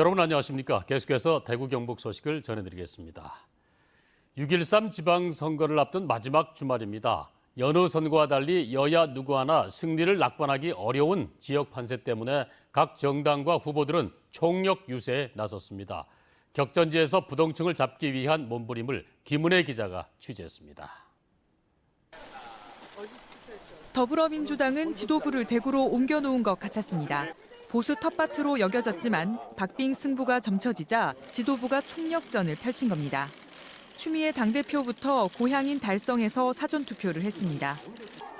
여러분 안녕하십니까? 계속해서 대구 경북 소식을 전해드리겠습니다. 6.13 지방선거를 앞둔 마지막 주말입니다. 여느 선거와 달리 여야 누구 하나 승리를 낙관하기 어려운 지역 판세 때문에 각 정당과 후보들은 총력 유세에 나섰습니다. 격전지에서 부동층을 잡기 위한 몸부림을 김은혜 기자가 취재했습니다. 더불어민주당은 지도부를 대구로 옮겨놓은 것 같았습니다. 보수 텃밭으로 여겨졌지만 박빙 승부가 점쳐지자 지도부가 총력전을 펼친 겁니다. 추미애 당대표부터 고향인 달성에서 사전투표를 했습니다.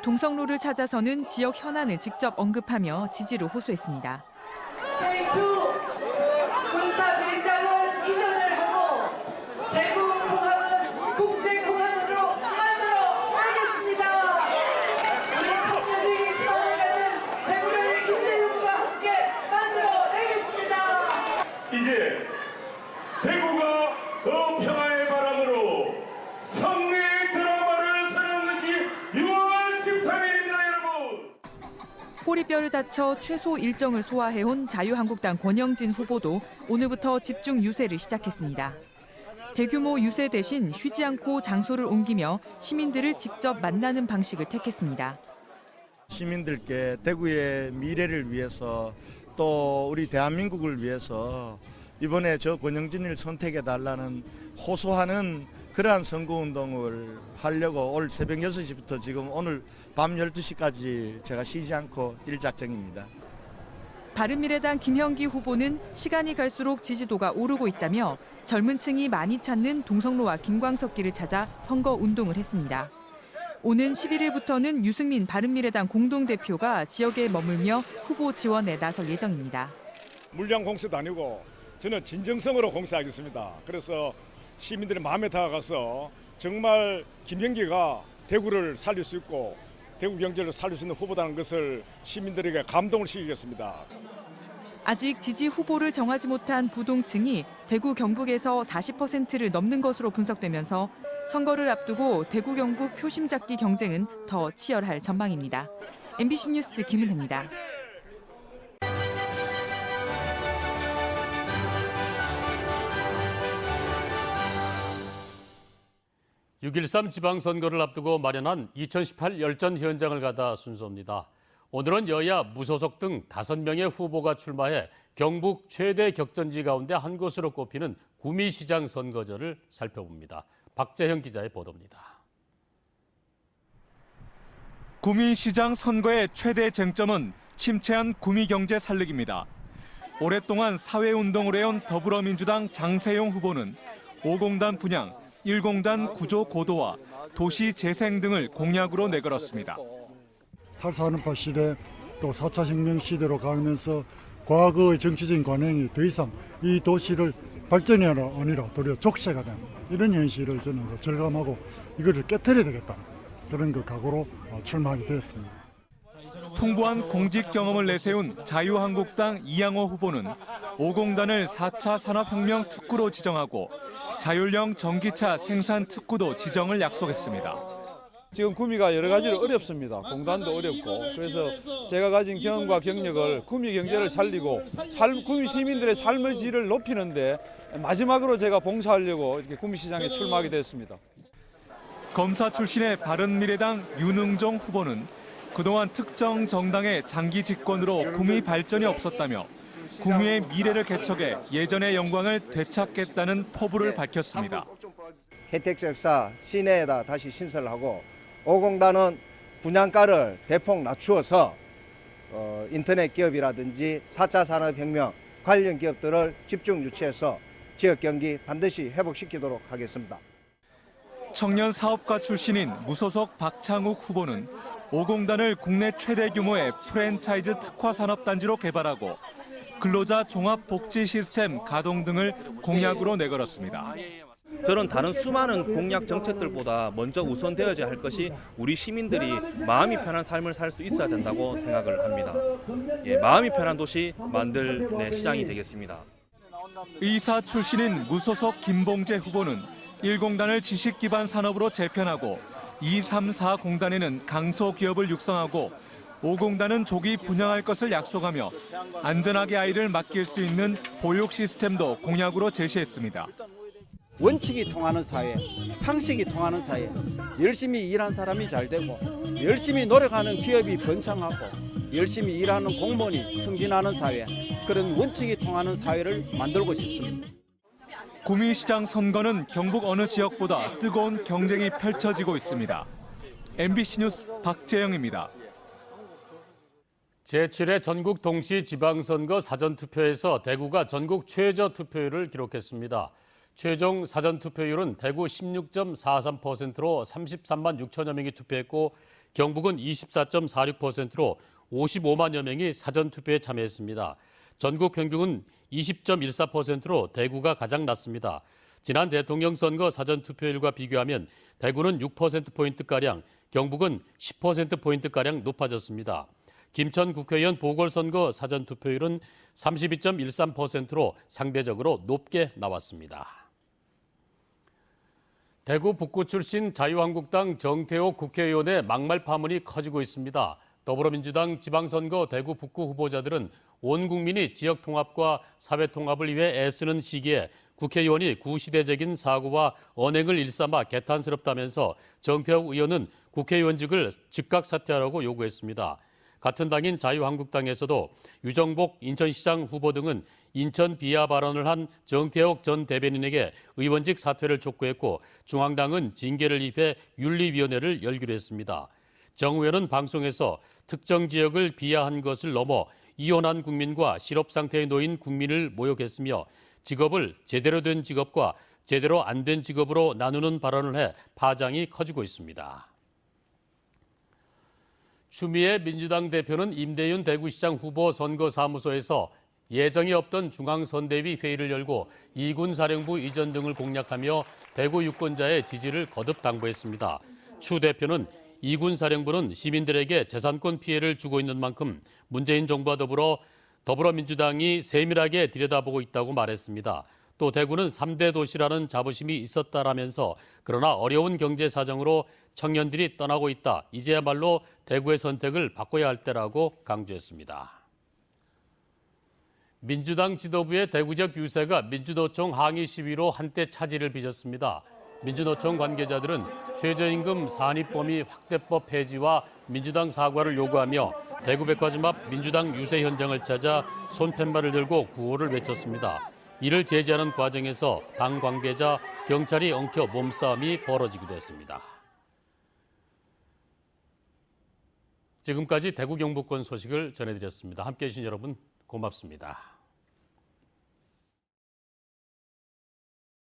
동성로를 찾아서는 지역 현안을 직접 언급하며 지지를 호소했습니다. 군사비행장은 이전을 하고 대구공항은 국제공항으로 만들어 가겠습니다. 우리 청년들이 희망하는 대구를 김대중과 함께 만들어내겠습니다. 이제 대구가 더 평화의 바람으로 성리의 드라마를 서는 것이 6월 13일입니다, 여러분. 꼬리뼈를 다쳐 최소 일정을 소화해온 자유한국당 권영진 후보도 오늘부터 집중 유세를 시작했습니다. 대규모 유세 대신 쉬지 않고 장소를 옮기며 시민들을 직접 만나는 방식을 택했습니다. 시민들께 대구의 미래를 위해서 또 우리 대한민국을 위해서 이번에 저 권영진을 선택해달라는 호소하는 그러한 선거운동을 하려고 올 새벽 6시부터 지금 오늘 밤 12시까지 제가 쉬지 않고 뛸 작정입니다. 바른미래당 김형기 후보는 시간이 갈수록 지지도가 오르고 있다며 젊은 층이 많이 찾는 동성로와 김광석길을 찾아 선거운동을 했습니다. 오는 11일부터는 유승민 바른미래당 공동대표가 지역에 머물며 후보 지원에 나설 예정입니다. 물량 공세도 아니고 저는 진정성으로 공세하겠습니다. 그래서 시민들의 마음에 다가가서 정말 김형기가 대구를 살릴 수 있고 대구 경제를 살릴 수 있는 후보다는 것을 시민들에게 감동을 시키겠습니다. 아직 지지 후보를 정하지 못한 부동층이 대구 경북에서 40%를 넘는 것으로 분석되면서 선거를 앞두고 대구 경북 표심 잡기 경쟁은 더 치열할 전망입니다. MBC 뉴스 김은혜입니다. 6.13 지방선거를 앞두고 마련한 2018 열전 현장을 가다 순서입니다. 오늘은 여야 무소속 등 5명의 후보가 출마해 경북 최대 격전지 가운데 한 곳으로 꼽히는 구미시장 선거제를 살펴봅니다. 박재형 기자의 보도입니다. 구미시장 선거의 최대 쟁점은 침체한 구미경제 살리기입니다. 오랫동안 사회운동을 해온 더불어민주당 장세용 후보는 5공단 분양, 1공단 구조 고도화, 도시 재생 등을 공약으로 내걸었습니다. 8.4연파 시대 또 4차 혁명 시대로 가면서 과거의 정치적인 관행이 더 이상 이 도시를 발전이 아니라 도리어 족쇄가 되는 이런 현실을 저는 절감하고 이것을 깨트려야 되겠다. 그런 그 각오로 출마하게 되었습니다. 풍부한 공직 경험을 내세운 자유한국당 이양호 후보는 5공단을 4차 산업혁명 특구로 지정하고 자율형 전기차 생산 특구도 지정을 약속했습니다. 지금 구미가 여러 가지로 어렵습니다. 공단도 어렵고 그래서 제가 가진 경험과 경력을 구미 경제를 살리고 구미 시민들의 삶의 질을 높이는데 마지막으로 제가 봉사하려고 이렇게 구미시장에 출마하게 됐습니다. 검사 출신의 바른미래당 윤응종 후보는 그동안 특정 정당의 장기 집권으로 구미 발전이 없었다며 구미의 미래를 개척해 예전의 영광을 되찾겠다는 포부를 밝혔습니다. 혜택적사 시내에다 다시 신설을 하고 5공단은 분양가를 대폭 낮추어서 인터넷 기업이라든지 4차 산업혁명 관련 기업들을 집중 유치해서 지역 경기 반드시 회복시키도록 하겠습니다. 청년 사업가 출신인 무소속 박창욱 후보는 5공단을 국내 최대 규모의 프랜차이즈 특화 산업단지로 개발하고 근로자 종합 복지 시스템 가동 등을 공약으로 내걸었습니다. 저는 다른 수많은 공약 정책들보다 먼저 우선되어야 할 것이 우리 시민들이 마음이 편한 삶을 살 수 있어야 된다고 생각을 합니다. 마음이 편한 도시 만들 시장이 되겠습니다. 의사 출신인 무소속 김봉재 후보는 1공단을 지식기반 산업으로 재편하고 2, 3, 4공단에는 강소기업을 육성하고 5공단은 조기 분양할 것을 약속하며 안전하게 아이를 맡길 수 있는 보육 시스템도 공약으로 제시했습니다. 원칙이 통하는 사회, 상식이 통하는 사회, 열심히 일한 사람이 잘 되고 열심히 노력하는 기업이 번창하고 열심히 일하는 공무원이 승진하는 사회, 그런 원칙이 통하는 사회를 만들고 싶습니다. 구미시장 선거는 경북 어느 지역보다 뜨거운 경쟁이 펼쳐지고 있습니다. MBC 뉴스 박재영입니다. 제7회 전국 동시 지방선거 사전투표에서 대구가 전국 최저 투표율을 기록했습니다. 최종 사전투표율은 대구 16.43%로 33만 6천여 명이 투표했고 경북은 24.46%로 55만여 명이 사전투표에 참여했습니다. 전국 평균은 20.14%로 대구가 가장 낮습니다. 지난 대통령 선거 사전투표율과 비교하면 대구는 6%포인트가량, 경북은 10%포인트가량 높아졌습니다. 김천 국회의원 보궐선거 사전투표율은 32.13%로 상대적으로 높게 나왔습니다. 대구 북구 출신 자유한국당 정태옥 국회의원의 막말 파문이 커지고 있습니다. 더불어민주당 지방선거 대구 북구 후보자들은 온 국민이 지역 통합과 사회 통합을 위해 애쓰는 시기에 국회의원이 구시대적인 사고와 언행을 일삼아 개탄스럽다면서 정태옥 의원은 국회의원직을 즉각 사퇴하라고 요구했습니다. 같은 당인 자유한국당에서도 유정복 인천시장 후보 등은 인천 비하 발언을 한 정태옥 전 대변인에게 의원직 사퇴를 촉구했고 중앙당은 징계를 입해 윤리위원회를 열기로 했습니다. 정 의원은 방송에서 특정 지역을 비하한 것을 넘어 이혼한 국민과 실업 상태에 놓인 국민을 모욕했으며 직업을 제대로 된 직업과 제대로 안 된 직업으로 나누는 발언을 해 파장이 커지고 있습니다. 추미애 민주당 대표는 임대윤 대구시장 후보 선거사무소에서 예정이 없던 중앙선대위 회의를 열고 이군 사령부 이전 등을 공략하며 대구 유권자의 지지를 거듭 당부했습니다. 추 대표는 이군 사령부는 시민들에게 재산권 피해를 주고 있는 만큼 문재인 정부와 더불어민주당이 세밀하게 들여다보고 있다고 말했습니다. 또 대구는 3대 도시라는 자부심이 있었다라면서 그러나 어려운 경제 사정으로 청년들이 떠나고 있다. 이제야말로 대구의 선택을 바꿔야 할 때라고 강조했습니다. 민주당 지도부의 대구적 유세가 민주노총 항의 시위로 한때 차질을 빚었습니다. 민주노총 관계자들은 최저임금 산입범위 확대법 폐지와 민주당 사과를 요구하며 대구백화점 앞 민주당 유세 현장을 찾아 손팻말을 들고 구호를 외쳤습니다. 이를 제지하는 과정에서 당 관계자, 경찰이 엉켜 몸싸움이 벌어지기도 했습니다. 지금까지 대구 경북권 소식을 전해드렸습니다. 함께해 주신 여러분 고맙습니다.